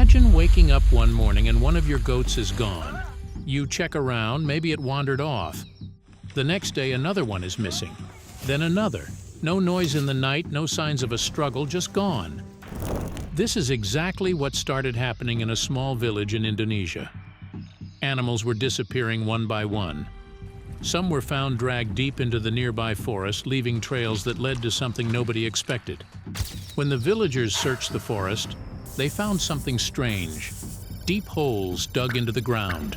Imagine waking up one morning and one of your goats is gone. You check around, maybe it wandered off. The next day another one is missing. Then another. No noise in the night, no signs of a struggle, just gone. This is exactly what started happening in a small village in Indonesia. Animals were disappearing one by one. Some were found dragged deep into the nearby forest, leaving trails that led to something nobody expected. When the villagers searched the forest, they found something strange. Deep holes dug into the ground.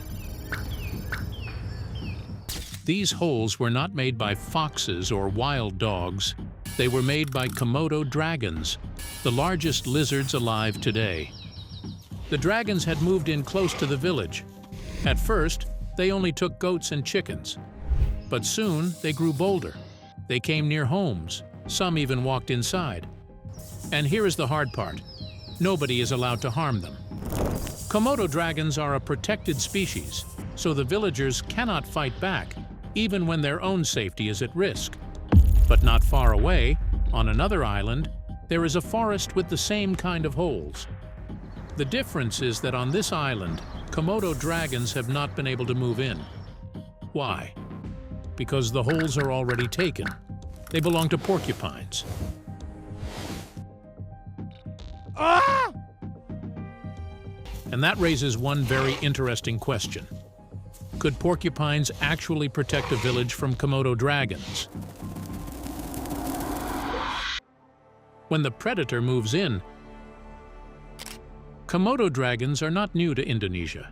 These holes were not made by foxes or wild dogs. They were made by Komodo dragons, the largest lizards alive today. The dragons had moved in close to the village. At first, they only took goats and chickens. But soon, they grew bolder. They came near homes. Some even walked inside. And here is the hard part. Nobody is allowed to harm them. Komodo dragons are a protected species, so the villagers cannot fight back, even when their own safety is at risk. But not far away, on another island, there is a forest with the same kind of holes. The difference is that on this island, Komodo dragons have not been able to move in. Why? Because the holes are already taken. They belong to porcupines. Ah! And that raises one very interesting question. Could porcupines actually protect a village from Komodo dragons? When the predator moves in, Komodo dragons are not new to Indonesia.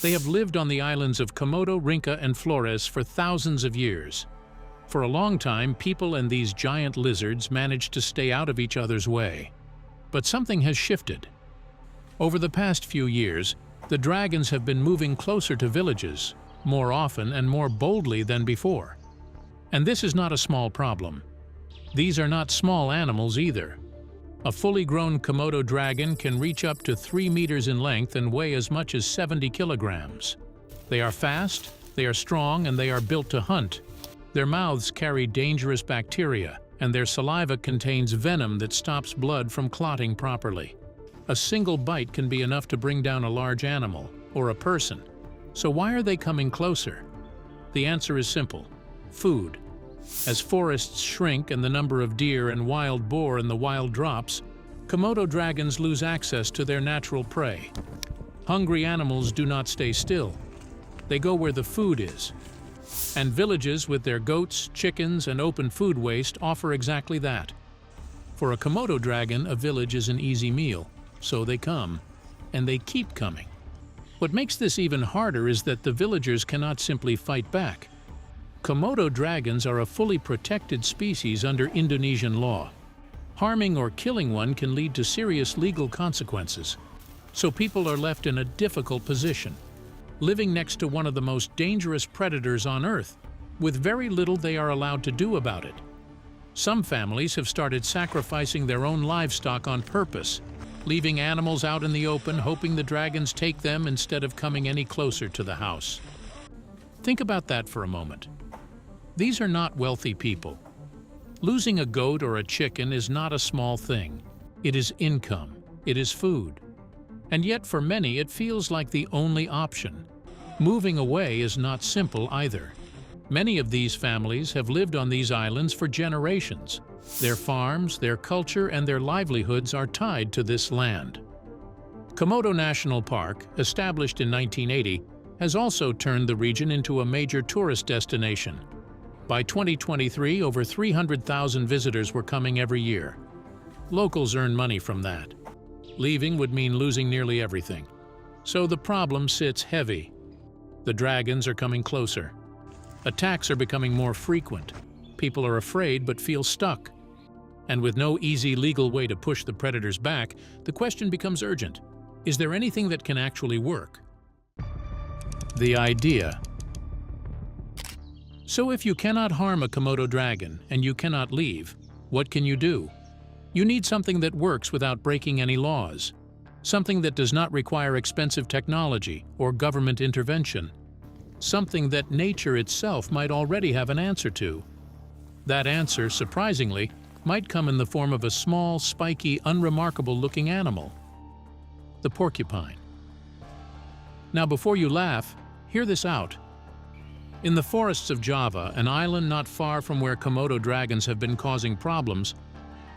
They have lived on the islands of Komodo, Rinca, and Flores for thousands of years. For a long time, people and these giant lizards managed to stay out of each other's way. But something has shifted. Over the past few years, the dragons have been moving closer to villages, more often and more boldly than before. And this is not a small problem. These are not small animals either. A fully grown Komodo dragon can reach up to 3 meters in length and weigh as much as 70 kilograms. They are fast, they are strong, and they are built to hunt. Their mouths carry dangerous bacteria, and their saliva contains venom that stops blood from clotting properly. A single bite can be enough to bring down a large animal, or a person. So why are they coming closer? The answer is simple: food. As forests shrink and the number of deer and wild boar in the wild drops, Komodo dragons lose access to their natural prey. Hungry animals do not stay still. They go where the food is. And villages with their goats, chickens, and open food waste offer exactly that. For a Komodo dragon, a village is an easy meal, so they come, and they keep coming. What makes this even harder is that the villagers cannot simply fight back. Komodo dragons are a fully protected species under Indonesian law. Harming or killing one can lead to serious legal consequences. So people are left in a difficult position, living next to one of the most dangerous predators on Earth, with very little they are allowed to do about it. Some families have started sacrificing their own livestock on purpose, leaving animals out in the open, hoping the dragons take them instead of coming any closer to the house. Think about that for a moment. These are not wealthy people. Losing a goat or a chicken is not a small thing. It is income. It is food. And yet for many it feels like the only option. Moving away is not simple either. Many of these families have lived on these islands for generations. Their farms, their culture, and their livelihoods are tied to this land. Komodo National Park, established in 1980, has also turned the region into a major tourist destination. By 2023, over 300,000 visitors were coming every year. Locals earn money from that. Leaving would mean losing nearly everything. So the problem sits heavy. The dragons are coming closer. Attacks are becoming more frequent. People are afraid but feel stuck. And with no easy legal way to push the predators back, the question becomes urgent. Is there anything that can actually work? The idea. So if you cannot harm a Komodo dragon and you cannot leave, what can you do? You need something that works without breaking any laws. Something that does not require expensive technology or government intervention. Something that nature itself might already have an answer to. That answer, surprisingly, might come in the form of a small, spiky, unremarkable-looking animal. the porcupine. Now, before you laugh, hear this out. In the forests of Java, an island not far from where Komodo dragons have been causing problems,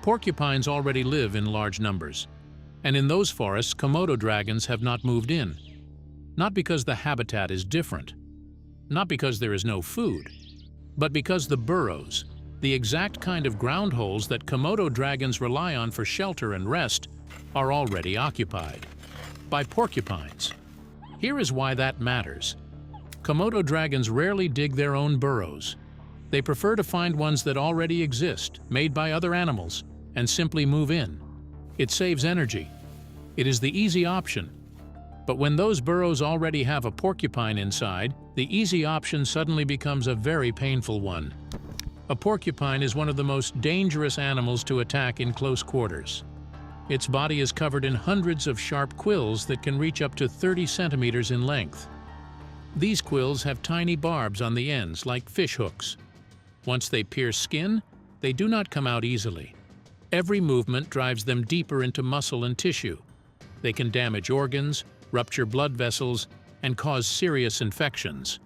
porcupines already live in large numbers. And in those forests, Komodo dragons have not moved in. Not because the habitat is different, not because there is no food, but because the burrows, the exact kind of ground holes that Komodo dragons rely on for shelter and rest, are already occupied by porcupines. Here is why that matters. Komodo dragons rarely dig their own burrows. They prefer to find ones that already exist, made by other animals, and simply move in. It saves energy. It is the easy option. But when those burrows already have a porcupine inside, the easy option suddenly becomes a very painful one. A porcupine is one of the most dangerous animals to attack in close quarters. Its body is covered in hundreds of sharp quills that can reach up to 30 centimeters in length. These quills have tiny barbs on the ends, like fish hooks. Once they pierce skin, they do not come out easily. Every movement drives them deeper into muscle and tissue. They can damage organs, rupture blood vessels, and cause serious infections.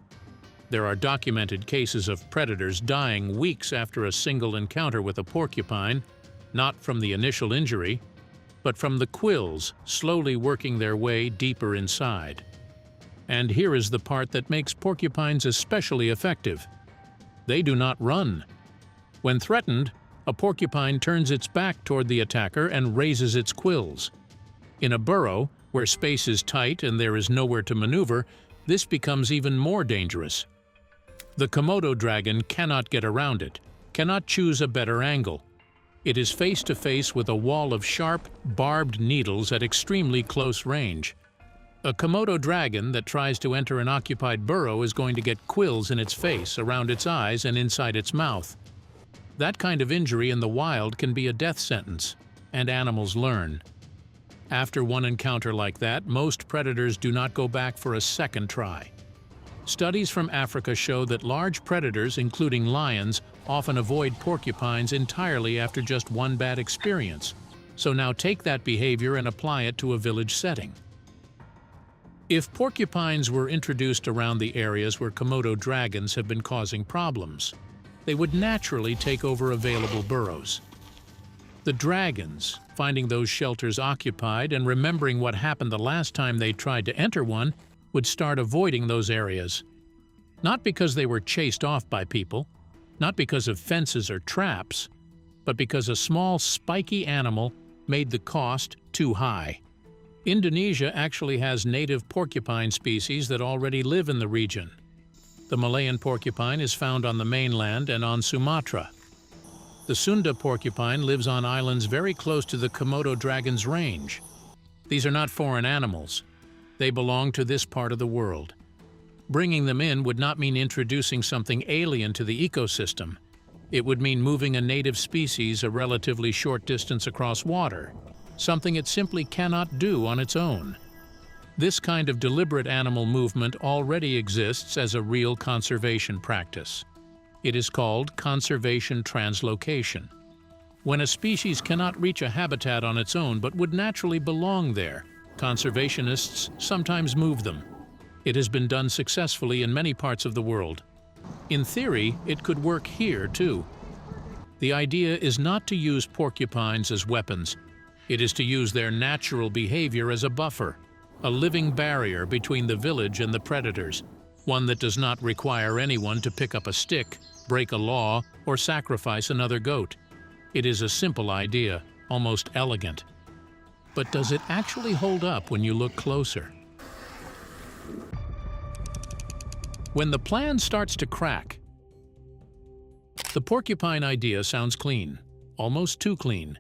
There are documented cases of predators dying weeks after a single encounter with a porcupine, not from the initial injury, but from the quills slowly working their way deeper inside. And here is the part that makes porcupines especially effective. They do not run. When threatened, a porcupine turns its back toward the attacker and raises its quills. In a burrow, where space is tight and there is nowhere to maneuver, this becomes even more dangerous. The Komodo dragon cannot get around it, cannot choose a better angle. It is face to face with a wall of sharp, barbed needles at extremely close range. A Komodo dragon that tries to enter an occupied burrow is going to get quills in its face, around its eyes, and inside its mouth. That kind of injury in the wild can be a death sentence, and animals learn. After one encounter like that, most predators do not go back for a second try. Studies from Africa show that large predators, including lions, often avoid porcupines entirely after just one bad experience. So now take that behavior and apply it to a village setting. If porcupines were introduced around the areas where Komodo dragons have been causing problems, they would naturally take over available burrows. The dragons, finding those shelters occupied and remembering what happened the last time they tried to enter one, would start avoiding those areas. Not because they were chased off by people, not because of fences or traps, but because a small, spiky animal made the cost too high. Indonesia actually has native porcupine species that already live in the region. The Malayan porcupine is found on the mainland and on Sumatra. The Sunda porcupine lives on islands very close to the Komodo dragon's range. These are not foreign animals. They belong to this part of the world. Bringing them in would not mean introducing something alien to the ecosystem. It would mean moving a native species a relatively short distance across water, something it simply cannot do on its own. This kind of deliberate animal movement already exists as a real conservation practice. It is called conservation translocation. When a species cannot reach a habitat on its own but would naturally belong there, conservationists sometimes move them. It has been done successfully in many parts of the world. In theory, it could work here too. The idea is not to use porcupines as weapons. It is to use their natural behavior as a buffer, a living barrier between the village and the predators, one that does not require anyone to pick up a stick, break a law, or sacrifice another goat. It is a simple idea, almost elegant. But does it actually hold up when you look closer? When the plan starts to crack, the porcupine idea sounds clean, almost too clean.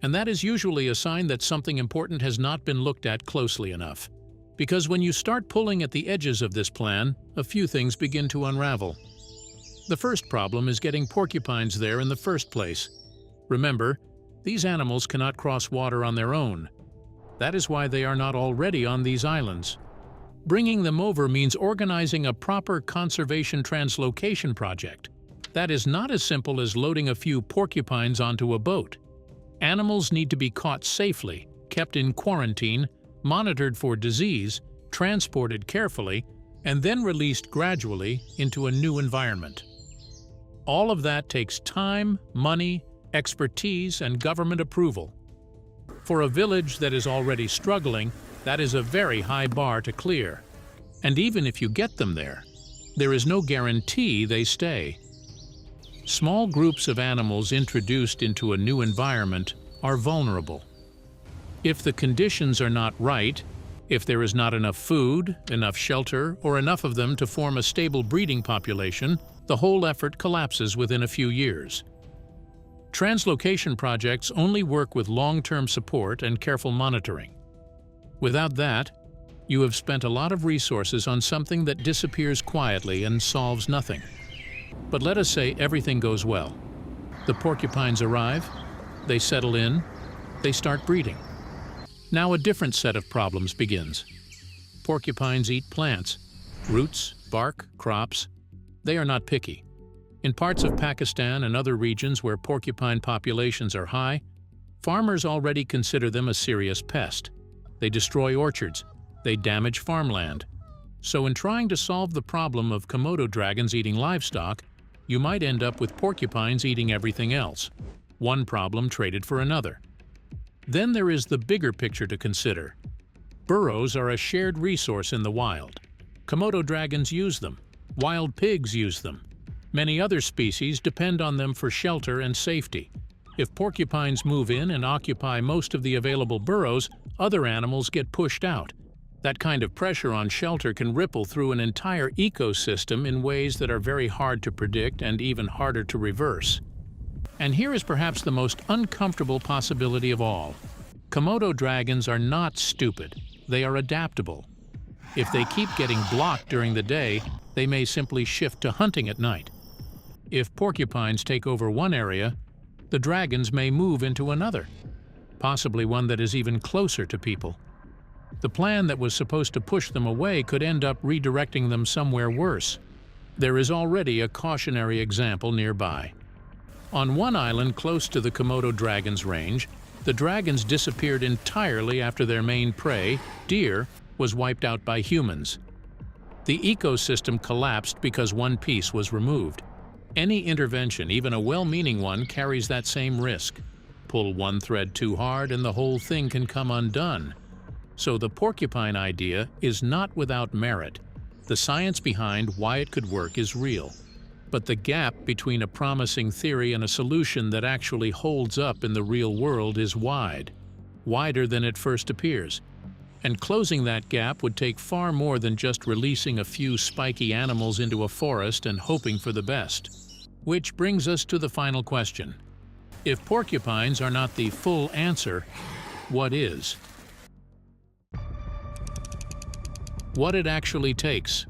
And that is usually a sign that something important has not been looked at closely enough. Because when you start pulling at the edges of this plan, a few things begin to unravel. The first problem is getting porcupines there in the first place. Remember, these animals cannot cross water on their own. That is why they are not already on these islands. Bringing them over means organizing a proper conservation translocation project. That is not as simple as loading a few porcupines onto a boat. Animals need to be caught safely, kept in quarantine, monitored for disease, transported carefully, and then released gradually into a new environment. All of that takes time, money, expertise, and government approval. For a village that is already struggling, that is a very high bar to clear. And even if you get them there is no guarantee they stay. Small groups of animals introduced into a new environment are vulnerable. If the conditions are not right, if there is not enough food, enough shelter, or enough of them to form a stable breeding population, the whole effort collapses within a few years. Translocation projects only work with long-term support and careful monitoring. Without that, you have spent a lot of resources on something that disappears quietly and solves nothing. But let us say everything goes well. The porcupines arrive, they settle in, they start breeding. Now a different set of problems begins. Porcupines eat plants, roots, bark, crops. They are not picky. In parts of Pakistan and other regions where porcupine populations are high, farmers already consider them a serious pest. They destroy orchards, they damage farmland. So in trying to solve the problem of Komodo dragons eating livestock, you might end up with porcupines eating everything else. One problem traded for another. Then there is the bigger picture to consider. Burrows are a shared resource in the wild. Komodo dragons use them. Wild pigs use them. Many other species depend on them for shelter and safety. If porcupines move in and occupy most of the available burrows, other animals get pushed out. That kind of pressure on shelter can ripple through an entire ecosystem in ways that are very hard to predict and even harder to reverse. And here is perhaps the most uncomfortable possibility of all. Komodo dragons are not stupid. They are adaptable. If they keep getting blocked during the day, they may simply shift to hunting at night. If porcupines take over one area, the dragons may move into another, possibly one that is even closer to people. The plan that was supposed to push them away could end up redirecting them somewhere worse. There is already a cautionary example nearby. On one island close to the Komodo dragon's range, the dragons disappeared entirely after their main prey, deer, was wiped out by humans. The ecosystem collapsed because one piece was removed. Any intervention, even a well-meaning one, carries that same risk. Pull one thread too hard and the whole thing can come undone. So the porcupine idea is not without merit. The science behind why it could work is real. But the gap between a promising theory and a solution that actually holds up in the real world is wide, wider than it first appears. And closing that gap would take far more than just releasing a few spiky animals into a forest and hoping for the best. Which brings us to the final question. If porcupines are not the full answer, what is? What it actually takes.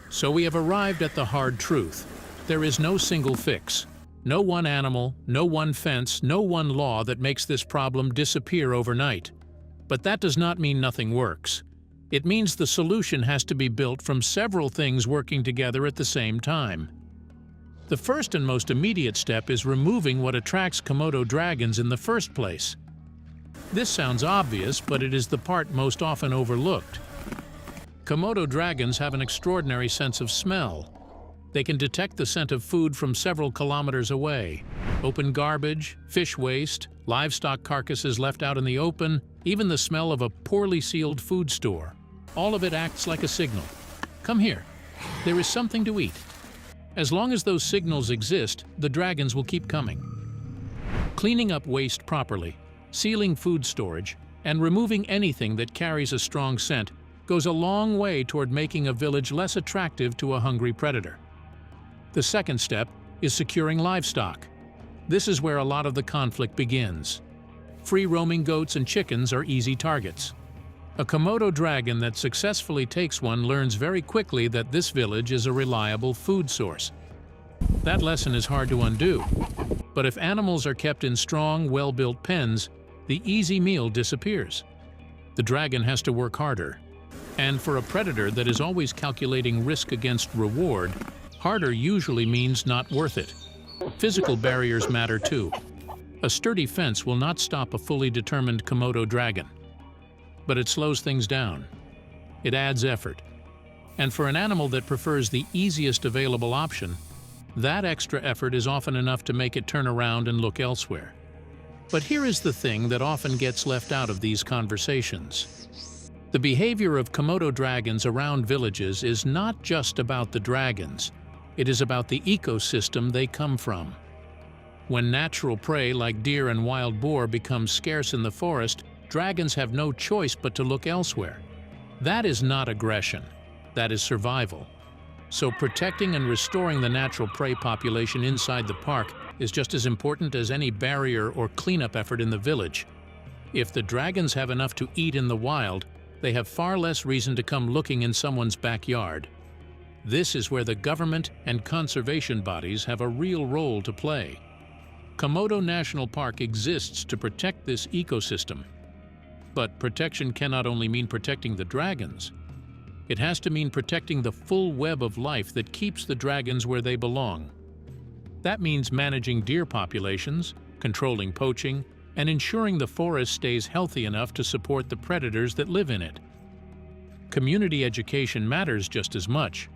So we have arrived at the hard truth. There is no single fix. No one animal, no one fence, no one law that makes this problem disappear overnight. But that does not mean nothing works. It means the solution has to be built from several things working together at the same time. The first and most immediate step is removing what attracts Komodo dragons in the first place. This sounds obvious, but it is the part most often overlooked. Komodo dragons have an extraordinary sense of smell. They can detect the scent of food from several kilometers away. Open garbage, fish waste, livestock carcasses left out in the open, even the smell of a poorly sealed food store. All of it acts like a signal. Come here. There is something to eat. As long as those signals exist, the dragons will keep coming. Cleaning up waste properly, sealing food storage, and removing anything that carries a strong scent goes a long way toward making a village less attractive to a hungry predator. The second step is securing livestock. This is where a lot of the conflict begins. Free-roaming goats and chickens are easy targets. A Komodo dragon that successfully takes one learns very quickly that this village is a reliable food source. That lesson is hard to undo. But if animals are kept in strong, well-built pens, the easy meal disappears. The dragon has to work harder. And for a predator that is always calculating risk against reward, harder usually means not worth it. Physical barriers matter too. A sturdy fence will not stop a fully determined Komodo dragon, but it slows things down. It adds effort. And for an animal that prefers the easiest available option, that extra effort is often enough to make it turn around and look elsewhere. But here is the thing that often gets left out of these conversations. The behavior of Komodo dragons around villages is not just about the dragons, it is about the ecosystem they come from. When natural prey like deer and wild boar becomes scarce in the forest, dragons have no choice but to look elsewhere. That is not aggression, that is survival. So protecting and restoring the natural prey population inside the park is just as important as any barrier or cleanup effort in the village. If the dragons have enough to eat in the wild, they have far less reason to come looking in someone's backyard. This is where the government and conservation bodies have a real role to play. Komodo National Park exists to protect this ecosystem. But protection cannot only mean protecting the dragons. It has to mean protecting the full web of life that keeps the dragons where they belong. That means managing deer populations, controlling poaching, and ensuring the forest stays healthy enough to support the predators that live in it. Community education matters just as much.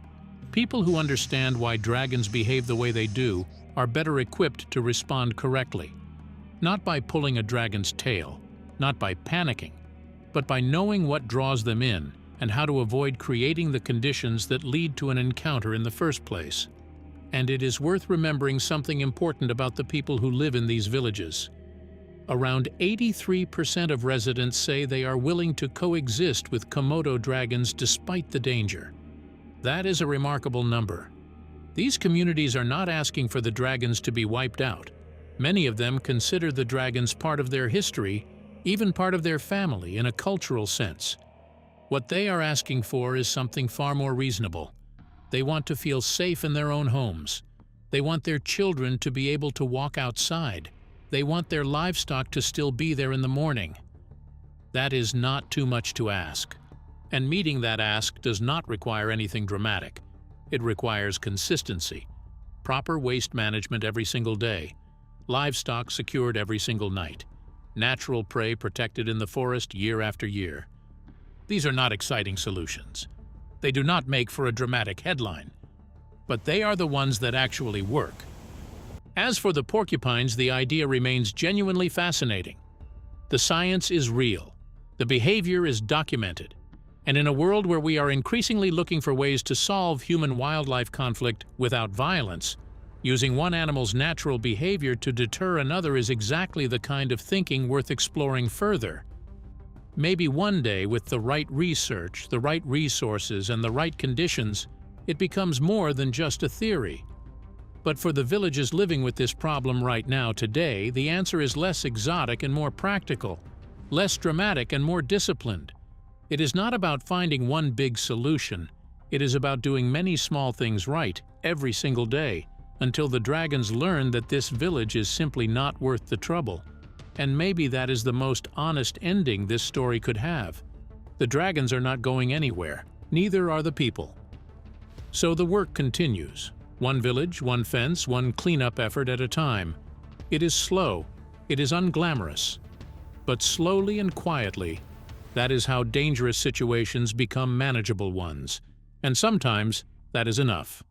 People who understand why dragons behave the way they do are better equipped to respond correctly. Not by pulling a dragon's tail, not by panicking, but by knowing what draws them in and how to avoid creating the conditions that lead to an encounter in the first place. And it is worth remembering something important about the people who live in these villages. Around 83% of residents say they are willing to coexist with Komodo dragons despite the danger. That is a remarkable number. These communities are not asking for the dragons to be wiped out. Many of them consider the dragons part of their history, even part of their family in a cultural sense. What they are asking for is something far more reasonable. They want to feel safe in their own homes. They want their children to be able to walk outside. They want their livestock to still be there in the morning. That is not too much to ask. And meeting that ask does not require anything dramatic. It requires consistency, proper waste management every single day, livestock secured every single night, natural prey protected in the forest year after year. These are not exciting solutions. They do not make for a dramatic headline, but they are the ones that actually work. As for the porcupines, the idea remains genuinely fascinating. The science is real, the behavior is documented, and in a world where we are increasingly looking for ways to solve human-wildlife conflict without violence, using one animal's natural behavior to deter another is exactly the kind of thinking worth exploring further. Maybe one day, with the right research, the right resources, and the right conditions, it becomes more than just a theory. But for the villages living with this problem right now today, the answer is less exotic and more practical, less dramatic and more disciplined. It is not about finding one big solution. It is about doing many small things right every single day until the dragons learn that this village is simply not worth the trouble. And maybe that is the most honest ending this story could have. The dragons are not going anywhere, neither are the people. So the work continues. One village, one fence, one cleanup effort at a time. It is slow, it is unglamorous. But slowly and quietly, that is how dangerous situations become manageable ones. And sometimes that is enough.